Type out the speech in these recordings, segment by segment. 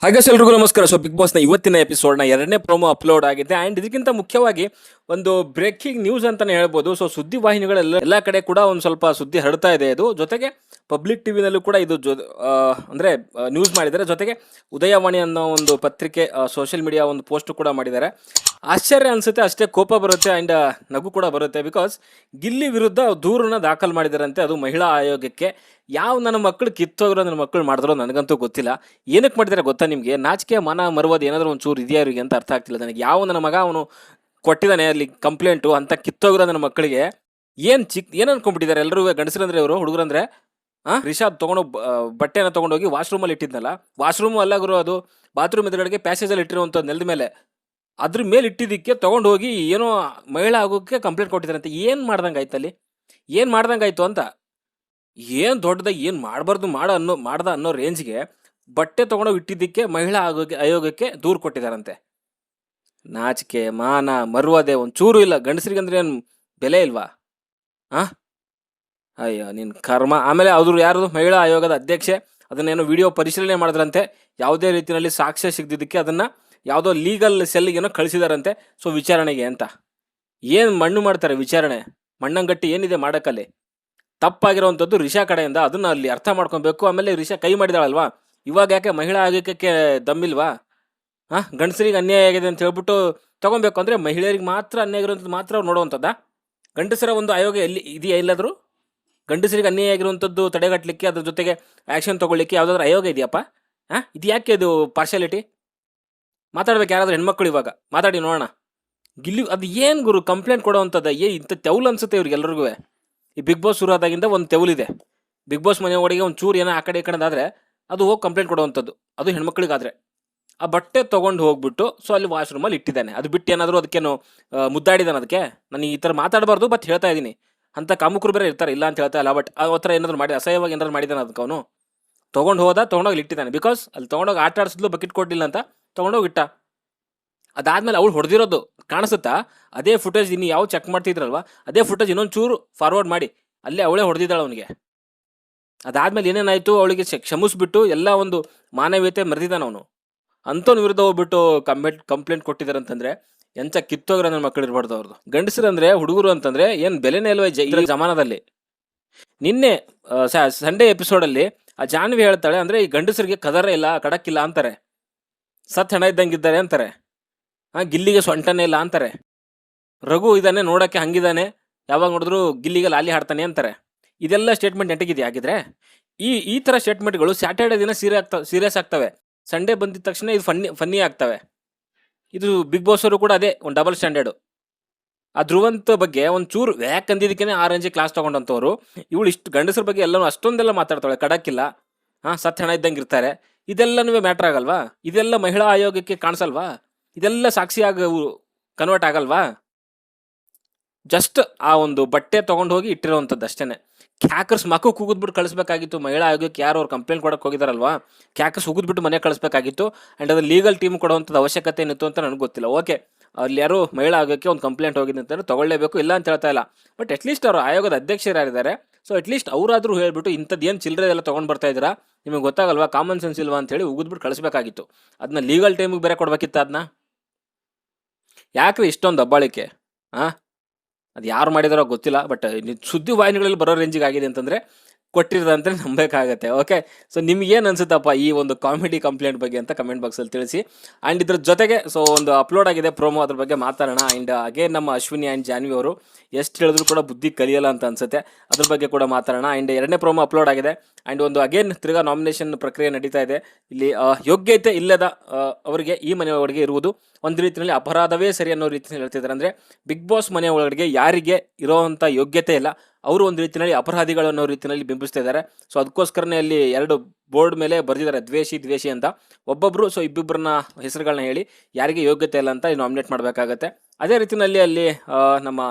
ಹಾಗೆ ಎಲ್ರಿಗೂ ನಮಸ್ಕಾರ. ಸೊ ಬಿಗ್ ಬಾಸ್ನ ಇವತ್ತಿನ ಎಪಿಸೋಡ್ನ ಎರಡನೇ ಪ್ರೋಮೋ ಅಪ್ಲೋಡ್ ಆಗಿದೆ. ಆ್ಯಂಡ್ ಇದಕ್ಕಿಂತ ಮುಖ್ಯವಾಗಿ ಒಂದು ಬ್ರೇಕಿಂಗ್ ನ್ಯೂಸ್ ಅಂತಾನೆ ಹೇಳ್ಬೋದು. ಸೊ ಸುದ್ದಿ ವಾಹಿನಿಗಳೆಲ್ಲ ಎಲ್ಲ ಕಡೆ ಕೂಡ ಒಂದು ಸ್ವಲ್ಪ ಸುದ್ದಿ ಹರಡ್ತಾ ಇದೆ. ಇದು ಜೊತೆಗೆ ಪಬ್ಲಿಕ್ ಟಿವಿನಲ್ಲೂ ಕೂಡ ಇದು ಅಂದರೆ ನ್ಯೂಸ್ ಮಾಡಿದ್ದಾರೆ. ಜೊತೆಗೆ ಉದಯವಾಣಿ ಅನ್ನೋ ಒಂದು ಪತ್ರಿಕೆ ಸೋಷಿಯಲ್ ಮೀಡಿಯಾ ಒಂದು ಪೋಸ್ಟ್ ಕೂಡ ಮಾಡಿದ್ದಾರೆ. ಆಶ್ಚರ್ಯ ಅನಿಸುತ್ತೆ, ಅಷ್ಟೇ ಕೋಪ ಬರುತ್ತೆ ಆ್ಯಂಡ್ ನಗು ಕೂಡ ಬರುತ್ತೆ. ಬಿಕಾಸ್ ಗಿಲ್ಲಿ ವಿರುದ್ಧ ದೂರನ್ನ ದಾಖಲು ಮಾಡಿದಾರಂತೆ, ಅದು ಮಹಿಳಾ ಆಯೋಗಕ್ಕೆ. ಯಾವ ನನ್ನ ಮಕ್ಕಳು ಕಿತ್ತೋಗಿರೋ ನನ್ನ ಮಕ್ಕಳು ಮಾಡಿದ್ರೋ ನನಗಂತೂ ಗೊತ್ತಿಲ್ಲ. ಏನಕ್ಕೆ ಮಾಡಿದ್ದಾರೆ ಗೊತ್ತಾ ನಿಮಗೆ? ನಾಚಿಕೆ ಮಾನ ಮರುವುದು ಏನಾದರೂ ಒಂದು ಚೂರು ಇದೆಯಾ ಇವರಿಗೆ ಅಂತ ಅರ್ಥ ಆಗ್ತಿಲ್ಲ ನನಗೆ. ಯಾವ ನನ್ನ ಮಗ ಅವನು ಕೊಟ್ಟಿದ್ದಾನೆ ಅಲ್ಲಿ ಕಂಪ್ಲೇಂಟು ಅಂತ ಕಿತ್ತೋಗಿರೋ ನನ್ನ ಮಕ್ಕಳಿಗೆ ಏನು ಅನ್ಕೊಂಡ್ಬಿಟ್ಟಿದ್ದಾರೆ ಎಲ್ಲರೂ? ಗಂಡಸರಂದ್ರೆ ಇವರು, ಹುಡುಗರಂದ್ರೆ ರಿಷಾದ್ ತೊಗೊಂಡು ಬಟ್ಟೆನ ತೊಗೊಂಡೋಗಿ ವಾಶ್ರೂಮಲ್ಲಿ ಇಟ್ಟಿದ್ನಲ್ಲ, ವಾಶ್ರೂಮು ಅಲ್ಲಾಗರು, ಅದು ಬಾತ್ರೂಮ್ ಎದುರುಗಡೆಗೆ ಪ್ಯಾಸೇಜಲ್ಲಿ ಇಟ್ಟಿರುವಂಥದ್ದು ನೆಲದ ಮೇಲೆ, ಅದ್ರ ಮೇಲೆ ಇಟ್ಟಿದ್ದಕ್ಕೆ ತೊಗೊಂಡು ಹೋಗಿ ಏನೋ ಮಹಿಳಾ ಆಗೋಕ್ಕೆ ಕಂಪ್ಲೇಂಟ್ ಕೊಟ್ಟಿದ್ದಾರಂತೆ. ಏನು ಮಾಡ್ದಂಗೆ ಆಯ್ತಲ್ಲಿ? ಏನು ಮಾಡ್ದಂಗೆ ಆಯಿತು ಅಂತ? ಏನು ದೊಡ್ಡದಾಗಿ ಏನು ಮಾಡಬಾರ್ದು ಮಾಡ್ದ ಅನ್ನೋ ರೇಂಜ್ಗೆ ಬಟ್ಟೆ ತೊಗೊಂಡೋಗಿ ಇಟ್ಟಿದ್ದಕ್ಕೆ ಮಹಿಳಾ ಆಯೋಗಕ್ಕೆ ದೂರು ಕೊಟ್ಟಿದ್ದಾರಂತೆ. ನಾಚಿಕೆ ಮಾನ ಮರುವದೆ ಒಂಚೂರು ಇಲ್ಲ. ಗಂಡಸರಿಗಂದ್ರೆ ಏನು ಬೆಲೆ ಇಲ್ವಾ? ಅಯ್ಯೋ ನಿನ್ನ ಕರ್ಮ. ಆಮೇಲೆ ಅವರು ಯಾರು ಮಹಿಳಾ ಆಯೋಗದ ಅಧ್ಯಕ್ಷೆ, ಅದನ್ನೇನೋ ವಿಡಿಯೋ ಪರಿಶೀಲನೆ ಮಾಡಿದ್ರಂತೆ. ಯಾವುದೇ ರೀತಿಯಲ್ಲಿ ಸಾಕ್ಷ್ಯ ಸಿಗದಿದ್ದಕ್ಕೆ ಅದನ್ನು ಯಾವುದೋ ಲೀಗಲ್ ಸೆಲ್ಗೇನೋ ಕಳಿಸಿದಾರಂತೆ. ಸೊ ವಿಚಾರಣೆಗೆ ಅಂತ ಏನು ಮಣ್ಣು ಮಾಡ್ತಾರೆ ವಿಚಾರಣೆ? ಮಣ್ಣಂಗಟ್ಟಿ ಏನಿದೆ ಮಾಡೋಕ್ಕಲ್ಲಿ? ತಪ್ಪಾಗಿರೋವಂಥದ್ದು ರಿಷಾ ಕಡೆಯಿಂದ, ಅದನ್ನು ಅಲ್ಲಿ ಅರ್ಥ ಮಾಡ್ಕೊಬೇಕು. ಆಮೇಲೆ ರಿಷಾ ಕೈ ಮಾಡಿದಾಳಲ್ವಾ, ಇವಾಗ ಯಾಕೆ ಮಹಿಳಾ ಆಯೋಗಕ್ಕೆ ದಮ್ಮಿಲ್ವಾ? ಗಂಡಸರಿಗೆ ಅನ್ಯಾಯ ಆಗಿದೆ ಅಂತ ಹೇಳ್ಬಿಟ್ಟು ತೊಗೊಬೇಕು ಅಂದರೆ ಮಹಿಳೆಯರಿಗೆ ಮಾತ್ರ ಅನ್ಯಾಯ ಆಗಿರೋಂಥದ್ದು ಮಾತ್ರ ಅವ್ರು ನೋಡುವಂಥದ್ದಾ? ಗಂಡಸರ ಒಂದು ಆಯೋಗ ಎಲ್ಲಿ ಇದೆಯಾ? ಎಲ್ಲಾದರೂ ಗಂಡಸರಿಗೆ ಅನ್ಯಾಯ ಆಗಿರುವಂಥದ್ದು ತಡೆಗಟ್ಟಲಿಕ್ಕೆ, ಅದ್ರ ಜೊತೆಗೆ ಆ್ಯಕ್ಷನ್ ತೊಗೊಳ್ಳಿಕ್ಕೆ ಯಾವುದಾದ್ರೂ ಆಯೋಗ ಇದೆಯಪ್ಪ? ಇದು ಯಾಕೆ ಇದು ಪಾರ್ಶಾಲಿಟಿ? ಮಾತಾಡ್ಬೇಕು ಯಾರಾದ್ರೂ ಹೆಣ್ಮಕ್ಳು ಇವಾಗ ಮಾತಾಡಿ ನೋಡೋಣ. ಗಿಲ್ಲಿ ಅದು ಏನು ಗುರು ಕಂಪ್ಲೇಂಟ್ ಕೊಡೋವಂಥದ್ದು? ಇಂಥ ತೆವಲು ಅನ್ಸುತ್ತೆ ಇವ್ರಿಗೆಲ್ಲರಿಗೂ. ಈ ಬಿಗ್ ಬಾಸ್ ಶುರು ಆದಾಗಿಂದ ಒಂದು ತೆವಲಿದೆ. ಬಿಗ್ ಬಾಸ್ ಮನೆ ಒಳಗೆ ಒಂದು ಚೂರು ಏನೋ ಆ ಕಡೆ ಈ ಕಡೆದಾದರೆ ಅದು ಹೋಗಿ ಕಂಪ್ಲೇಂಟ್ ಕೊಡುವಂಥದ್ದು, ಅದು ಹೆಣ್ಮಕ್ಳಿಗಾದರೆ. ಆ ಬಟ್ಟೆ ತೊಗೊಂಡು ಹೋಗ್ಬಿಟ್ಟು ಸೊ ಅಲ್ಲಿ ವಾಶ್ರೂಮಲ್ಲಿ ಇಟ್ಟಿದ್ದಾನೆ. ಅದು ಬಿಟ್ಟು ಏನಾದರೂ ಅದಕ್ಕೇನು ಮುದ್ದಾಡಿದಾನೆ? ಅದಕ್ಕೆ ನಾನು ಈ ಥರ ಮಾತಾಡಬಾರ್ದು, ಬಟ್ ಹೇಳ್ತಾ ಇದ್ದೀನಿ. ಅಂಥ ಕಾಮುಕರು ಬೇರೆ ಇರ್ತಾರೆ, ಇಲ್ಲ ಅಂತ ಹೇಳ್ತಾ ಇಲ್ಲ. ಬಟ್ ಆ ಥರ ಏನಾದರೂ ಮಾಡಿ ಅಸಹ್ಯವಾಗಿ ಏನಾದ್ರು ಮಾಡಿದ್ದಾನೆ ಅದಕ್ಕೆ ಅವನು? ತೊಗೊಂಡೋಗಿ ಇಟ್ಟಿದ್ದಾನೆ. ಬಿಕಾಸ್ ಅಲ್ಲಿ ತೊಗೊಂಡೋಗಿ ಆಟ ಆಡಿಸಿದ್ಲು, ಬಕೆಟ್ ಕೊಡಲಿಲ್ಲ ಅಂತ ತೊಗೊಂಡೋಗಿ ಇಟ್ಟ. ಅದಾದಮೇಲೆ ಅವಳು ಹೊಡೆದಿರೋದು ಕಾಣಿಸುತ್ತಾ? ಅದೇ ಫುಟೇಜ್ ಇನ್ನು ಯಾವ ಚೆಕ್ ಮಾಡ್ತಿದ್ರಲ್ವ, ಅದೇ ಫುಟೇಜ್ ಇನ್ನೊಂದು ಚೂರು ಫಾರ್ವರ್ಡ್ ಮಾಡಿ, ಅಲ್ಲೇ ಅವಳೇ ಹೊಡೆದಿದ್ದಾಳೆ ಅವನಿಗೆ. ಅದಾದಮೇಲೆ ಏನೇನಾಯಿತು, ಅವಳಿಗೆ ಕ್ಷಮಿಸ್ಬಿಟ್ಟು ಎಲ್ಲ ಒಂದು ಮಾನವೀಯತೆ ಮರೆದಿದ್ದಾನೆ ಅವನು. ಅಂಥವ್ನ ವಿರುದ್ಧ ಹೋಗ್ಬಿಟ್ಟು ಕಂಪ್ಲೇಂಟ್ ಕೊಟ್ಟಿದ್ದಾರೆ ಅಂತಂದರೆ ಎಂಥ ಕಿತ್ತೋಗ್ರೆ ನನ್ನ ಮಕ್ಕಳು ಇರಬಾರ್ದು ಅವ್ರದ್ದು. ಗಂಡಸರಂದರೆ, ಹುಡುಗರು ಅಂತಂದರೆ ಏನು ಬೆಲೆನೇ ಇಲ್ವ ಈ ಜಮಾನದಲ್ಲಿ? ನಿನ್ನೆ ಸಂಡೇ ಎಪಿಸೋಡಲ್ಲಿ ಆ ಜಾನ್ವಿ ಹೇಳ್ತಾಳೆ, ಅಂದರೆ ಈ ಗಂಡಸರಿಗೆ ಕದರ ಇಲ್ಲ, ಕಡಕ್ಕಿಲ್ಲ ಅಂತಾರೆ, ಸತ್ ಹೆಣ ಇದ್ದಂಗಿದ್ದಾರೆ ಅಂತಾರೆ. ಗಿಲ್ಲಿಗೆ ಸೊಂಟನೇ ಇಲ್ಲ ಅಂತಾರೆ. ರಘು ಇದ್ದಾನೆ ನೋಡೋಕ್ಕೆ ಹಂಗಿದ್ದಾನೆ, ಯಾವಾಗ ನೋಡಿದ್ರು ಗಿಲ್ಲಿಗೆ ಲಾಲಿ ಹಾಡ್ತಾನೆ ಅಂತಾರೆ. ಇದೆಲ್ಲ ಸ್ಟೇಟ್ಮೆಂಟ್ ನೆಟ್ಟಿಗಿದೆ ಆಗಿದ್ರೆ? ಈ ಥರ ಸ್ಟೇಟ್ಮೆಂಟ್ಗಳು ಸ್ಯಾಟರ್ಡೆ ದಿನ ಸೀರಿಯಸ್ ಆಗ್ತವೆ, ಸಂಡೇ ಬಂದಿದ ತಕ್ಷಣ ಇದು ಫನ್ನಿ ಆಗ್ತವೆ. ಇದು ಬಿಗ್ ಬಾಸ್ ಅವರು ಕೂಡ ಅದೇ ಒಂದು ಡಬಲ್ ಸ್ಟ್ಯಾಂಡರ್ಡು. ಆ ಧ್ರುವಂತ ಬಗ್ಗೆ ಒಂದು ಚೂರು ವ್ಯಾಕ್ ಅಂದಿದ್ದಕ್ಕೇ 6 ಇಂಚಿ ಕ್ಲಾಸ್ ತೊಗೊಂಡಂಥವ್ರು ಇವಳು ಇಷ್ಟು ಗಂಡಸರ ಬಗ್ಗೆ ಎಲ್ಲನೂ ಅಷ್ಟೊಂದೆಲ್ಲ ಮಾತಾಡ್ತಾಳೆ. ಕಡಕ್ಕಿಲ್ಲ, ಸತ್ ಹೆಣ ಇದ್ದಂಗೆ ಇರ್ತಾರೆ, ಇದೆಲ್ಲನೂ ಮ್ಯಾಟ್ರ್ ಆಗಲ್ವಾ? ಇದೆಲ್ಲ ಮಹಿಳಾ ಆಯೋಗಕ್ಕೆ ಕಾಣಿಸಲ್ವಾ? ಇದೆಲ್ಲ ಸಾಕ್ಷಿಯಾಗಿ ಕನ್ವರ್ಟ್ ಆಗಲ್ವಾ? ಜಸ್ಟ್ ಆ ಒಂದು ಬಟ್ಟೆ ತೊಗೊಂಡು ಹೋಗಿ ಇಟ್ಟಿರೋವಂಥದ್ದು ಅಷ್ಟೇ. ಕ್ಯಾಕರ್ಸ್ ಮಕ್ಕಳು ಕೂಗಿದ್ಬಿಟ್ಟು ಕಳಿಸ್ಬೇಕಾಗಿತ್ತು ಮಹಿಳಾ ಆಯೋಗಕ್ಕೆ. ಯಾರು ಅವ್ರು ಕಂಪ್ಲೇಂಟ್ ಕೊಡೋಕೆ ಹೋಗಿದಾರಲ್ವಾ, ಕ್ಯಾಕರ್ಸ್ ಉಗಿದ್ಬಿಟ್ಟು ಮನೆ ಕಳಿಸ್ಬೇಕಾಗಿತ್ತು. ಆ್ಯಂಡ್ ಅದು ಲೀಗಲ್ ಟೀಮ್ ಕೊಡುವಂಥದ್ದು ಅವಶ್ಯಕತೆ ಏನಿತ್ತು ಅಂತ ನನಗೆ ಗೊತ್ತಿಲ್ಲ. ಓಕೆ, ಅಲ್ಲಿ ಯಾರು ಮಹಿಳಾ ಆಯೋಗಕ್ಕೆ ಒಂದು ಕಂಪ್ಲೇಂಟ್ ಹೋಗಿದೆ ಅಂತಂದರೆ ತೊಗೊಳ್ಳೇಬೇಕು, ಇಲ್ಲ ಅಂತ ಹೇಳ್ತಾ ಇಲ್ಲ. ಬಟ್ ಅಟ್ಲೀಸ್ಟ್ ಅವರು ಆಯೋಗದ ಅಧ್ಯಕ್ಷರು ಯಾರಿದ್ದಾರೆ, ಸೊ ಅಟ್ಲೀಸ್ಟ್ ಅವರಾದರೂ ಹೇಳ್ಬಿಟ್ಟು ಇಂಥದ್ದು ಏನು ಚಿಲ್ಲರೆ ಎಲ್ಲ ತೊಗೊಂಡು ಬರ್ತಾ ಇದ್ದೀರಾ, ನಿಮಗೆ ಗೊತ್ತಾಗಲ್ವಾ, ಕಾಮನ್ ಸೆನ್ಸ್ ಇಲ್ವಾ ಅಂತೇಳಿ ಉಗಿದ್ಬಿಟ್ಟು ಕಳಿಸ್ಬೇಕಾಗಿತ್ತು. ಅದನ್ನ ಲೀಗಲ್ ಟೈಮಿಗೆ ಬೇರೆ ಕೊಡಬೇಕಿತ್ತು. ಅದನ್ನ ಯಾಕ್ರಿ ಇಷ್ಟೊಂದು ದಬ್ಬಾಳಿಕೆ? ಅದು ಯಾರು ಮಾಡಿದಾರೋ ಗೊತ್ತಿಲ್ಲ. ಬಟ್ ಸುದ್ದಿ ವಾಹಿನಿಗಳಲ್ಲಿ ಬರೋ ರೇಂಜಿಗೆ ಆಗಿದೆ ಅಂತಂದರೆ ಕೊಟ್ಟಿರೋದಂತ ನಂಬೇಕಾಗತ್ತೆ. ಓಕೆ, ಸೊ ನಿಮ್ಗೇನು ಅನ್ಸುತ್ತಪ್ಪ ಈ ಒಂದು ಕಾಮಿಡಿ ಕಂಪ್ಲೇಂಟ್ ಬಗ್ಗೆ ಅಂತ ಕಮೆಂಟ್ ಬಾಕ್ಸಲ್ಲಿ ತಿಳಿಸಿ. ಆ್ಯಂಡ್ ಇದ್ರ ಜೊತೆಗೆ ಸೊ ಒಂದು ಅಪ್ಲೋಡ್ ಆಗಿದೆ ಪ್ರೋಮೋ, ಅದ್ರ ಬಗ್ಗೆ ಮಾತಾಡೋಣ. ಆ್ಯಂಡ್ ಹಾಗೆ ನಮ್ಮ ಅಶ್ವಿನಿ ಆ್ಯಂಡ್ ಜಾನ್ವಿ ಅವರು ಎಷ್ಟು ಹೇಳಿದ್ರು ಕೂಡ ಬುದ್ಧಿ ಕಲಿಯಲ್ಲ ಅಂತ ಅನ್ಸುತ್ತೆ, ಅದ್ರ ಬಗ್ಗೆ ಕೂಡ ಮಾತಾಡೋಣ. ಆ್ಯಂಡ್ ಎರಡನೇ ಪ್ರೋಮೋ ಅಪ್ಲೋಡ್ ಆಗಿದೆ. ಆ್ಯಂಡ್ ಒಂದು ಅಗೇನ್ ತಿರ್ಗಾ ನಾಮಿನೇಷನ್ ಪ್ರಕ್ರಿಯೆ ನಡೀತಾ ಇದೆ. ಇಲ್ಲಿ ಯೋಗ್ಯತೆ ಇಲ್ಲದ ಅವರಿಗೆ ಈ ಮನೆ ಒಳಗೆ ಇರುವುದು ಒಂದು ರೀತಿಯಲ್ಲಿ ಅಪರಾಧವೇ ಸರಿ ಅನ್ನೋ ರೀತಿಯಲ್ಲಿ ಹೇಳ್ತಿದ್ದಾರೆ. ಅಂದರೆ ಬಿಗ್ ಬಾಸ್ ಮನೆ ಒಳಗಡೆ ಯಾರಿಗೆ ಇರೋವಂಥ ಯೋಗ್ಯತೆ ಇಲ್ಲ, ಅವರು ಒಂದು ರೀತಿಯಲ್ಲಿ ಅಪರಾಧಿಗಳು ಅನ್ನೋ ರೀತಿಯಲ್ಲಿ ಬಿಂಬಿಸ್ತಾ ಇದ್ದಾರೆ. ಸೊ ಅದಕ್ಕೋಸ್ಕರನೇ ಅಲ್ಲಿ 2 ಬೋರ್ಡ್ ಮೇಲೆ ಬರೆದಿದ್ದಾರೆ, ದ್ವೇಷಿ ಅಂತ ಒಬ್ಬೊಬ್ಬರು. ಸೊ ಇಬ್ಬಿಬ್ಬರನ್ನ ಹೆಸರುಗಳನ್ನ ಹೇಳಿ ಯಾರಿಗೆ ಯೋಗ್ಯತೆ ಇಲ್ಲ ಅಂತ ನಾಮಿನೇಟ್ ಮಾಡಬೇಕಾಗತ್ತೆ. ಅದೇ ರೀತಿಯಲ್ಲಿ ಅಲ್ಲಿ ನಮ್ಮ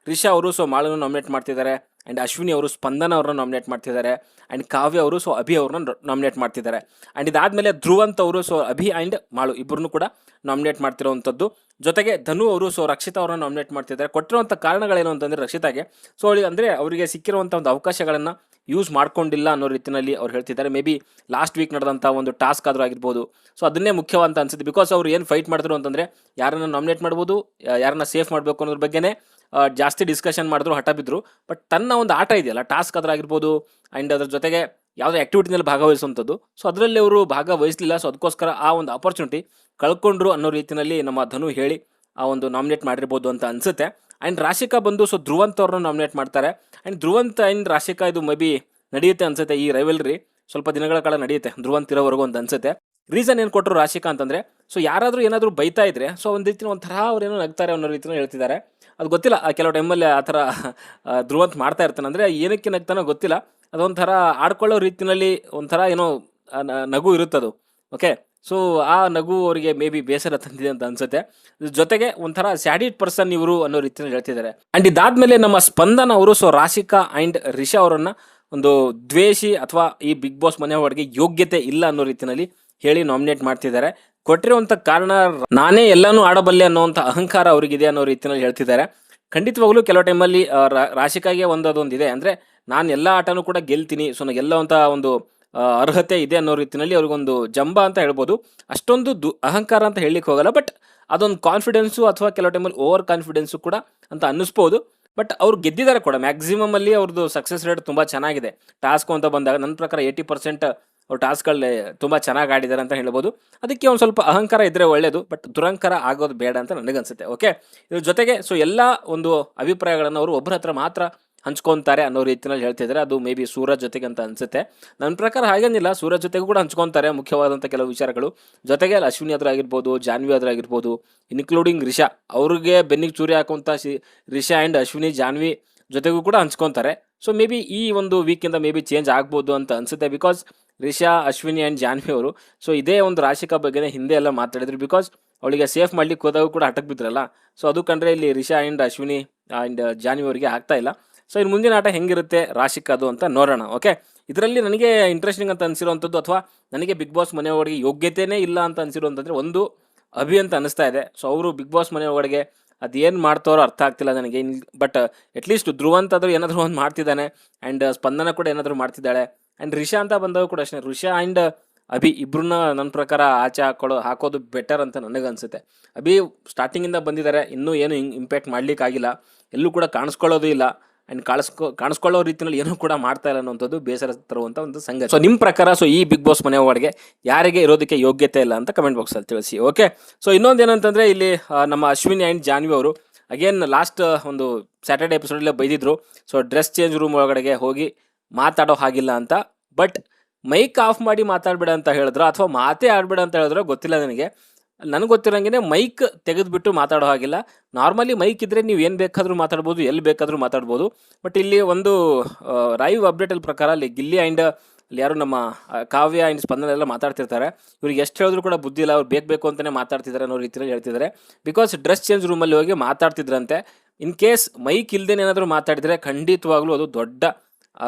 ರಿಷಾ ಅವರು ಸೊ ಮಾಳನ್ನು ನಾಮಿನೇಟ್ ಮಾಡ್ತಿದ್ದಾರೆ. ಆ್ಯಂಡ್ ಅಶ್ವಿನಿ ಅವರು ಸ್ಪಂದನ ಅವ್ರನ್ನ ನಾಮಿನೇಟ್ ಮಾಡ್ತಿದ್ದಾರೆ, ಆ್ಯಂಡ್ ಕಾವ್ಯ ಅವರು ಸೊ ಅಭಿ ಅವ್ರನ್ನ ನಾಮಿನೇಟ್ ಮಾಡ್ತಿದ್ದಾರೆ. ಆ್ಯಂಡ್ ಇದಾದಮೇಲೆ ಧ್ರುವಂತ್ ಅವರು ಸೊ ಅಭಿ ಆ್ಯಂಡ್ ಮಾಳು ಇಬ್ಬರನ್ನು ಕೂಡ ನಾಮಿನೇಟ್ ಮಾಡ್ತಿರೋವಂಥದ್ದು. ಜೊತೆಗೆ ಧನು ಅವರು ಸೊ ರಕ್ಷಿತಾ ಅವ್ರನ್ನ ನಾಮಿನೇಟ್ ಮಾಡ್ತಿದ್ದಾರೆ. ಕೊಟ್ಟಿರುವಂಥ ಕಾರಣಗಳೇನು ಅಂತಂದರೆ ರಕ್ಷಿತಾಗೆ ಸೊ ಅಂದರೆ ಅವರಿಗೆ ಸಿಕ್ಕಿರುವಂಥ ಒಂದು ಅವಕಾಶಗಳನ್ನು ಯೂಸ್ ಮಾಡ್ಕೊಂಡಿಲ್ಲ ಅನ್ನೋ ರೀತಿಯಲ್ಲಿ ಅವ್ರು ಹೇಳ್ತಿದ್ದಾರೆ. ಮೇ ಬಿ ಲಾಸ್ಟ್ ವೀಕ್ ನಡೆದಂಥ ಒಂದು ಟಾಸ್ಕ್ ಆದರೂ ಆಗಿರ್ಬೋದು, ಸೊ ಅದನ್ನೇ ಮುಖ್ಯವಂತ ಅನ್ಸುತ್ತೆ. ಬಿಕಾಸ್ ಅವ್ರು ಏನು ಫೈಟ್ ಮಾಡಿದ್ರು ಅಂತಂದರೆ ಯಾರನ್ನ ನಾಮಿನೇಟ್ ಮಾಡ್ಬೋದು, ಯಾರನ್ನ ಸೇಫ್ ಮಾಡಬೇಕು ಅನ್ನೋದ್ರ ಬಗ್ಗೆನೇ ಜಾಸ್ತಿ ಡಿಸ್ಕಷನ್ ಮಾಡಿದ್ರು, ಹಠ ಬಿದ್ದರು. ಬಟ್ ತನ್ನ ಒಂದು ಆಟ ಇದೆಯಲ್ಲ, ಟಾಸ್ಕ್ ಆಗಿರ್ಬೋದು ಆ್ಯಂಡ್ ಅದ್ರ ಜೊತೆಗೆ ಯಾವುದೇ ಆ್ಯಕ್ಟಿವಿಟಿನಲ್ಲಿ ಭಾಗವಹಿಸುವಂಥದ್ದು, ಸೊ ಅದರಲ್ಲಿ ಅವರು ಭಾಗವಹಿಸಲಿಲ್ಲ. ಸೊ ಅದಕ್ಕೋಸ್ಕರ ಆ ಒಂದು ಆಪರ್ಚುನಿಟಿ ಕಳ್ಕೊಂಡ್ರು ಅನ್ನೋ ರೀತಿಯಲ್ಲಿ ನಮ್ಮ ಧನು ಹೇಳಿ ಆ ಒಂದು ನಾಮಿನೇಟ್ ಮಾಡಿರ್ಬೋದು ಅಂತ ಅನಿಸುತ್ತೆ. ಆ್ಯಂಡ್ ರಾಶಿಕಾ ಬಂದು ಸೊ ಧ್ರುವಂತ್ ಅವ್ರನ್ನ ನಾಮಿನೇಟ್ ಮಾಡ್ತಾರೆ. ಆ್ಯಂಡ್ ಧ್ರುವಂತ್ ಆ್ಯಂಡ್ ರಾಶಿಕಾ ಇದು ಮೇ ಬಿ ನಡೆಯುತ್ತೆ ಅನ್ಸುತ್ತೆ. ಈ ರೈವಲ್ರಿ ಸ್ವಲ್ಪ ದಿನಗಳ ಕಾಲ ನಡೆಯುತ್ತೆ ಧ್ರುವಂತ್ ಇರೋವರೆಗೂ ಅಂತ ಅನ್ಸುತ್ತೆ. ರೀಸನ್ ಏನು ಕೊಟ್ಟರು ರಾಶಿಕಾ ಅಂತಂದರೆ, ಸೊ ಯಾರಾದರೂ ಏನಾದರೂ ಬೈತಾ ಇದ್ರೆ ಸೊ ಒಂದು ರೀತಿ ಒಂಥರ ಅವ್ರೇನೋ ನಗ್ತಾರೆ ಅನ್ನೋ ರೀತಿನ ಹೇಳ್ತಿದ್ದಾರೆ. ಅದು ಗೊತ್ತಿಲ್ಲ, ಕೆಲವು ಟೈಮಲ್ಲಿ ಆ ಥರ ಧ್ರುವಂತ್ ಮಾಡ್ತಾ ಇರ್ತಾನೆ. ಅಂದರೆ ಏನಕ್ಕೆ ನಗ್ತಾನೋ ಗೊತ್ತಿಲ್ಲ, ಅದೊಂಥರ ಆಡ್ಕೊಳ್ಳೋ ರೀತಿಯಲ್ಲಿ ಒಂಥರ ಏನೋ ನಗು ಇರುತ್ತದು. ಓಕೆ, ಸೊ ಆ ನಗು ಅವರಿಗೆ ಮೇ ಬಿ ಬೇಸರ ತಂದಿದೆ ಅಂತ ಅನ್ಸುತ್ತೆ. ಜೊತೆಗೆ ಒಂಥರ ಸ್ಯಾಡಿಡ್ ಪರ್ಸನ್ ಇವರು ಅನ್ನೋ ರೀತಿಯಲ್ಲಿ ಹೇಳ್ತಿದ್ದಾರೆ. ಆ್ಯಂಡ್ ಇದಾದ್ಮೇಲೆ ನಮ್ಮ ಸ್ಪಂದನ ಅವರು ಸೊ ರಾಶಿಕಾ ಆ್ಯಂಡ್ ರಿಷಾ ಅವರನ್ನು ಒಂದು ದ್ವೇಷಿ ಅಥವಾ ಈ ಬಿಗ್ ಬಾಸ್ ಮನೆ ಒಳಗೆ ಯೋಗ್ಯತೆ ಇಲ್ಲ ಅನ್ನೋ ರೀತಿಯಲ್ಲಿ ಹೇಳಿ ನಾಮಿನೇಟ್ ಮಾಡ್ತಿದ್ದಾರೆ. ಕೊಟ್ಟಿರುವಂಥ ಕಾರಣ ನಾನೇ ಎಲ್ಲನೂ ಆಡಬಲ್ಲೆ ಅನ್ನೋವಂಥ ಅಹಂಕಾರ ಅವರಿಗಿದೆ ಅನ್ನೋ ರೀತಿಯಲ್ಲಿ ಹೇಳ್ತಿದ್ದಾರೆ. ಖಂಡಿತವಾಗ್ಲೂ ಕೆಲವು ಟೈಮಲ್ಲಿ ರಾಶಿಕಾಗೆ ಅದೊಂದಿದೆ, ಅಂದರೆ ನಾನು ಎಲ್ಲ ಆಟನೂ ಕೂಡ ಗೆಲ್ತೀನಿ, ಸೊ ನನಗೆ ಗೆಲ್ಲುವಂಥ ಒಂದು ಅರ್ಹತೆ ಇದೆ ಅನ್ನೋ ರೀತಿಯಲ್ಲಿ ಅವ್ರಿಗೊಂದು ಜಂಬ ಅಂತ ಹೇಳ್ಬೋದು. ಅಷ್ಟೊಂದು ಅಹಂಕಾರ ಅಂತ ಹೇಳಲಿಕ್ಕೆ ಹೋಗಲ್ಲ, ಬಟ್ ಅದೊಂದು ಕಾನ್ಫಿಡೆನ್ಸು ಅಥವಾ ಕೆಲವು ಟೈಮಲ್ಲಿ ಓವರ್ ಕಾನ್ಫಿಡೆನ್ಸು ಕೂಡ ಅಂತ ಅನ್ನಿಸ್ಬೋದು. ಬಟ್ ಅವ್ರು ಗೆದ್ದಿದ್ದಾರೆ ಕೂಡ, ಮ್ಯಾಕ್ಸಿಮಮ್ ಅಲ್ಲಿ ಅವ್ರದ್ದು ಸಕ್ಸಸ್ ರೇಟ್ ತುಂಬ ಚೆನ್ನಾಗಿದೆ. ಟಾಸ್ಕ್ ಅಂತ ಬಂದಾಗ ನನ್ನ ಪ್ರಕಾರ 80% ಅವ್ರು ಟಾಸ್ಕ್ಗಳೇ ತುಂಬ ಚೆನ್ನಾಗಿ ಆಡಿದ್ದಾರೆ ಅಂತ ಹೇಳ್ಬೋದು. ಅದಕ್ಕೆ ಒಂದು ಸ್ವಲ್ಪ ಅಹಂಕಾರ ಇದ್ದರೆ ಒಳ್ಳೆಯದು, ಬಟ್ ದುರಹಂಕಾರ ಆಗೋದು ಬೇಡ ಅಂತ ನನಗನ್ಸುತ್ತೆ. ಓಕೆ, ಇದ್ರ ಜೊತೆಗೆ ಸೊ ಎಲ್ಲ ಒಂದು ಅಭಿಪ್ರಾಯಗಳನ್ನು ಅವರು ಒಬ್ಬರ ಹತ್ರ ಮಾತ್ರ ಹಂಚ್ಕೊತಾರೆ ಅನ್ನೋ ರೀತಿಯಲ್ಲಿ ಹೇಳ್ತಿದ್ದಾರೆ. ಅದು ಮೇ ಬಿ ಸೂರಜ್ ಜೊತೆಗೆ ಅಂತ ಅನ್ಸುತ್ತೆ. ನನ್ನ ಪ್ರಕಾರ ಹಾಗೇನಿಲ್ಲ, ಸೂರಜ್ ಜೊತೆಗೂ ಕೂಡ ಹಂಚ್ಕೊತಾರೆ ಮುಖ್ಯವಾದಂಥ ಕೆಲವು ವಿಚಾರಗಳು. ಜೊತೆಗೆ ಅಶ್ವಿನಿ ಆದ್ರೂ ಆಗಿರ್ಬೋದು, ಜಾನ್ವಿ ಆದ್ರೂ ಆಗಿರ್ಬೋದು, ಇನ್ಕ್ಲೂಡಿಂಗ್ ರಿಷಾ, ಅವ್ರಿಗೆ ಬೆನ್ನಿಗೆ ಚೂರಿ ಹಾಕುವಂಥ ರಿಷಾ ಆ್ಯಂಡ್ ಅಶ್ವಿನಿ ಜಾನ್ವಿ ಜೊತೆಗೂ ಕೂಡ ಹಂಚ್ಕೊತಾರೆ. ಸೊ ಮೇ ಬಿ ಈ ಒಂದು ವೀಕಿಂದ ಮೇ ಬಿ ಚೇಂಜ್ ಆಗ್ಬೋದು ಅಂತ ಅನಿಸುತ್ತೆ. ಬಿಕಾಸ್ ರಿಷಾ, ಅಶ್ವಿನಿ ಆ್ಯಂಡ್ ಜಾನ್ವಿ ಅವರು ಸೊ ಇದೇ ಒಂದು ರಾಶಿಕಾ ಬಗ್ಗೆನೇ ಹಿಂದೆ ಎಲ್ಲ ಮಾತಾಡಿದ್ರು. ಬಿಕಾಸ್ ಅವಳಿಗೆ ಸೇಫ್ ಮಾಡ್ಲಿಕ್ಕೆ ಹೋದಾಗ ಕೂಡ ಹಠಕ್ಕೆ ಬಿದ್ರಲ್ಲ. ಸೊ ಅದು ಕಂಡ್ರೆ ಇಲ್ಲಿ ರಿಷಾ ಆ್ಯಂಡ್ ಅಶ್ವಿನಿ ಆ್ಯಂಡ್ ಜಾನ್ವಿ ಅವರಿಗೆ ಆಗ್ತಾ ಇಲ್ಲ. ಸೊ ಇನ್ನು ಮುಂದಿನ ಆಟ ಹೆಂಗಿರುತ್ತೆ ರಾಶಿಕಾದು ಅಂತ ನೋಡೋಣ. ಓಕೆ, ಇದರಲ್ಲಿ ನನಗೆ ಇಂಟ್ರೆಸ್ಟಿಂಗ್ ಅಂತ ಅನಿಸಿರುವಂಥದ್ದು ಅಥವಾ ನನಗೆ ಬಿಗ್ ಬಾಸ್ ಮನೆ ಒಳಗೆ ಯೋಗ್ಯತೆಯೇ ಇಲ್ಲ ಅಂತ ಅನಿಸಿರುವಂಥದ್ರೆ ಒಂದು ಅಭಿ ಅಂತ ಅನಿಸ್ತಾ ಇದೆ. ಸೊ ಅವರು ಬಿಗ್ ಬಾಸ್ ಮನೆ ಒಳಗೆ ಅದೇನು ಮಾಡ್ತಾರೋ ಅರ್ಥ ಆಗ್ತಿಲ್ಲ ನನಗೆ. ಬಟ್ ಅಟ್ಲೀಸ್ಟ್ ಧ್ರುವಂತ್ ಆದರೂ ಏನಾದರೂ ಒಂದು ಮಾಡ್ತಿದ್ದಾನೆ, ಆ್ಯಂಡ್ ಸ್ಪಂದನ ಕೂಡ ಏನಾದರೂ ಮಾಡ್ತಿದ್ದಾಳೆ. ಆ್ಯಂಡ್ ರಿಷಾ ಅಂತ ಬಂದಾಗ ಕೂಡ ಅಷ್ಟೇ, ರಿಷಾ ಆ್ಯಂಡ್ ಅಭಿ ಇಬ್ಬರನ್ನ ನನ್ನ ಪ್ರಕಾರ ಆಚೆ ಹಾಕೋದು ಬೆಟರ್ ಅಂತ ನನಗನ್ಸುತ್ತೆ. ಅಭಿ ಸ್ಟಾರ್ಟಿಂಗಿಂದ ಬಂದಿದ್ದಾರೆ, ಇನ್ನೂ ಏನು ಇಂಪ್ಯಾಕ್ಟ್ ಮಾಡಲಿಕ್ಕಾಗಿಲ್ಲ, ಎಲ್ಲೂ ಕೂಡ ಕಾಣಿಸ್ಕೊಳ್ಳೋದು ಇಲ್ಲ, ಆ್ಯಂಡ್ ಕಾಣಿಸ್ಕೊಳ್ಳೋ ರೀತಿಯಲ್ಲಿ ಏನೂ ಕೂಡ ಮಾಡ್ತಾ ಇಲ್ಲ ಅನ್ನೋಂಥದ್ದು ಬೇಸರ ತರುವಂಥ ಒಂದು ಸಂಗತಿ. ಸೊ ನಿಮ್ಮ ಪ್ರಕಾರ ಸೊ ಈ ಬಿಗ್ ಬಾಸ್ ಮನೆ ಒಳಗೆ ಯಾರಿಗೆ ಇರೋದಕ್ಕೆ ಯೋಗ್ಯತೆ ಇಲ್ಲ ಅಂತ ಕಮೆಂಟ್ ಬಾಕ್ಸಲ್ಲಿ ತಿಳಿಸಿ. ಓಕೆ, ಸೊ ಇನ್ನೊಂದು ಏನಂತಂದರೆ ಇಲ್ಲಿ ನಮ್ಮ ಅಶ್ವಿನಿ ಆ್ಯಂಡ್ ಜಾನ್ವಿ ಅವರು ಅಗೇನ್ ಲಾಸ್ಟ್ ಒಂದು ಸ್ಯಾಟರ್ಡೆ ಎಪಿಸೋಡಲ್ಲೇ ಬೈದಿದ್ರು. ಸೊ ಡ್ರೆಸ್ ಚೇಂಜ್ ರೂಮ್ ಒಳಗಡೆಗೆ ಹೋಗಿ ಮಾತಾಡೋ ಹಾಗಿಲ್ಲ ಅಂತ. ಬಟ್ ಮೈಕ್ ಆಫ್ ಮಾಡಿ ಮಾತಾಡಬೇಡ ಅಂತ ಹೇಳಿದ್ರು ಅಥವಾ ಮಾತೇ ಆಡಬೇಡ ಅಂತ ಹೇಳಿದ್ರು ಗೊತ್ತಿಲ್ಲ ನನಗೆ. ನನಗೆ ಗೊತ್ತಿರೋಂಗೆ ಮೈಕ್ ತೆಗೆದುಬಿಟ್ಟು ಮಾತಾಡೋ ಹಾಗಿಲ್ಲ. ನಾರ್ಮಲಿ ಮೈಕ್ ಇದ್ದರೆ ನೀವು ಏನು ಬೇಕಾದರೂ ಮಾತಾಡ್ಬೋದು, ಎಲ್ಲಿ ಬೇಕಾದರೂ ಮಾತಾಡ್ಬೋದು. ಬಟ್ ಇಲ್ಲಿ ಒಂದು ಲೈವ್ ಅಪ್ಡೇಟಲ್ಲಿ ಪ್ರಕಾರ ಅಲ್ಲಿ ಗಿಲ್ಲಿ ಆ್ಯಂಡ್ ಅಲ್ಲಿ ಯಾರು ನಮ್ಮ ಕಾವ್ಯ ಆ್ಯಂಡ್ ಸ್ಪಂದನ ಎಲ್ಲ ಮಾತಾಡ್ತಿರ್ತಾರೆ. ಇವ್ರಿಗೆ ಎಷ್ಟು ಹೇಳಿದ್ರು ಕೂಡ ಬುದ್ಧಿ ಇಲ್ಲ, ಅವ್ರು ಬೇಕು ಅಂತಲೇ ಮಾತಾಡ್ತಿದ್ದಾರೆ ಅನ್ನೋ ರೀತಿಯಲ್ಲಿ ಹೇಳ್ತಿದ್ದಾರೆ. ಬಿಕಾಸ್ ಡ್ರೆಸ್ ಚೇಂಜ್ ರೂಮಲ್ಲಿ ಹೋಗಿ ಮಾತಾಡ್ತಿದ್ರಂತೆ. ಇನ್ ಕೇಸ್ ಮೈಕ್ ಇಲ್ದೇನೆ ಏನಾದರೂ ಮಾತಾಡಿದರೆ ಖಂಡಿತವಾಗ್ಲೂ ಅದು ದೊಡ್ಡ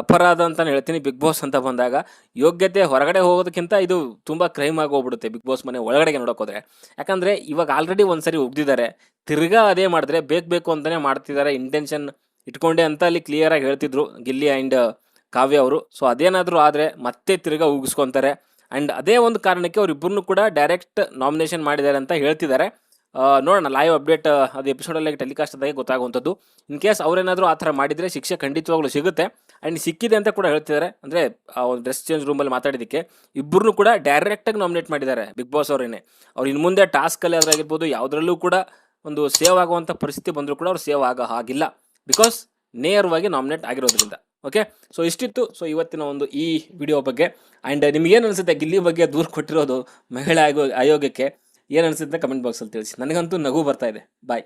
ಅಪರಾಧ ಅಂತಲೇ ಹೇಳ್ತೀನಿ. ಬಿಗ್ ಬಾಸ್ ಅಂತ ಬಂದಾಗ ಯೋಗ್ಯತೆ ಹೊರಗಡೆ ಹೋಗೋದಕ್ಕಿಂತ ಇದು ತುಂಬ ಕ್ರೈಮ್ ಆಗಿ ಹೋಗ್ಬಿಡುತ್ತೆ ಬಿಗ್ ಬಾಸ್ ಮನೆ ಒಳಗಡೆಗೆ ನೋಡೋಕೋದ್ರೆ. ಯಾಕಂದರೆ ಇವಾಗ ಆಲ್ರೆಡಿ ಒಂದ್ಸರಿ ಉಗ್ದಿದ್ದಾರೆ, ತಿರ್ಗಾ ಅದೇ ಮಾಡಿದ್ರೆ ಬೇಕು ಅಂತಲೇ ಮಾಡ್ತಿದ್ದಾರೆ, ಇಂಟೆನ್ಷನ್ ಇಟ್ಕೊಂಡೆ ಅಂತ ಅಲ್ಲಿ ಕ್ಲಿಯರಾಗಿ ಹೇಳ್ತಿದ್ರು ಗಿಲ್ಲಿ ಆ್ಯಂಡ್ ಕಾವ್ಯ ಅವರು. ಸೊ ಅದೇನಾದರೂ ಆದರೆ ಮತ್ತೆ ತಿರ್ಗಾ ಉಗಿಸ್ಕೊತಾರೆ. ಆ್ಯಂಡ್ ಅದೇ ಒಂದು ಕಾರಣಕ್ಕೆ ಅವರಿಬ್ಬರನ್ನು ಕೂಡ ಡೈರೆಕ್ಟ್ ನಾಮಿನೇಷನ್ ಮಾಡಿದ್ದಾರೆ ಅಂತ ಹೇಳ್ತಿದ್ದಾರೆ. ನೋಡೋಣ, ಲೈವ್ ಅಪ್ಡೇಟ್ ಅದು ಎಪಿಸೋಡಲ್ಲಿ ಟೆಲಿಕಾಸ್ಟ್ ಆದಾಗೆ ಗೊತ್ತಾಗುವಂಥದ್ದು. ಇನ್ ಕೇಸ್ ಅವರೇನಾದರೂ ಆ ಥರ ಮಾಡಿದರೆ ಶಿಕ್ಷೆ ಖಂಡಿತವಾಗ್ಲೂ ಸಿಗುತ್ತೆ. ಆ್ಯಂಡ್ ಸಿಕ್ಕಿದೆ ಅಂತ ಕೂಡ ಹೇಳ್ತಿದ್ದಾರೆ. ಅಂದರೆ ಒಂದು ಡ್ರೆಸ್ ಚೇಂಜ್ ರೂಮಲ್ಲಿ ಮಾತಾಡಿದ್ದಕ್ಕೆ ಇಬ್ಬರನ್ನೂ ಕೂಡ ಡೈರೆಕ್ಟಾಗಿ ನಾಮಿನೇಟ್ ಮಾಡಿದ್ದಾರೆ ಬಿಗ್ ಬಾಸ್ ಅವರೇನೆ. ಅವ್ರು ಇನ್ನು ಮುಂದೆ ಟಾಸ್ಕಲ್ಲಿ ಆದ್ರಾಗಿರ್ಬೋದು ಯಾವುದರಲ್ಲೂ ಕೂಡ ಒಂದು ಸೇವ್ ಆಗುವಂಥ ಪರಿಸ್ಥಿತಿ ಬಂದರೂ ಕೂಡ ಅವ್ರು ಸೇವ್ ಆಗೋ ಹಾಗಿಲ್ಲ. ಬಿಕಾಸ್ ನೇರವಾಗಿ ನಾಮಿನೇಟ್ ಆಗಿರೋದ್ರಿಂದ. ಓಕೆ, ಸೊ ಇಷ್ಟಿತ್ತು ಸೊ ಇವತ್ತಿನ ಒಂದು ಈ ವಿಡಿಯೋ ಬಗ್ಗೆ. ಆ್ಯಂಡ್ ನಿಮಗೇನು ಅನಿಸುತ್ತೆ ಗಿಲ್ಲಿ ಬಗ್ಗೆ ದೂರು ಕೊಟ್ಟಿರೋದು ಮಹಿಳಾ ಆಯೋಗಕ್ಕೆ ಏನು ಅನಿಸುತ್ತೆ ಕಮೆಂಟ್ ಬಾಕ್ಸಲ್ಲಿ ತಿಳಿಸಿ. ನನಗಂತೂ ನಗು ಬರ್ತಾ ಇದೆ. ಬಾಯ್.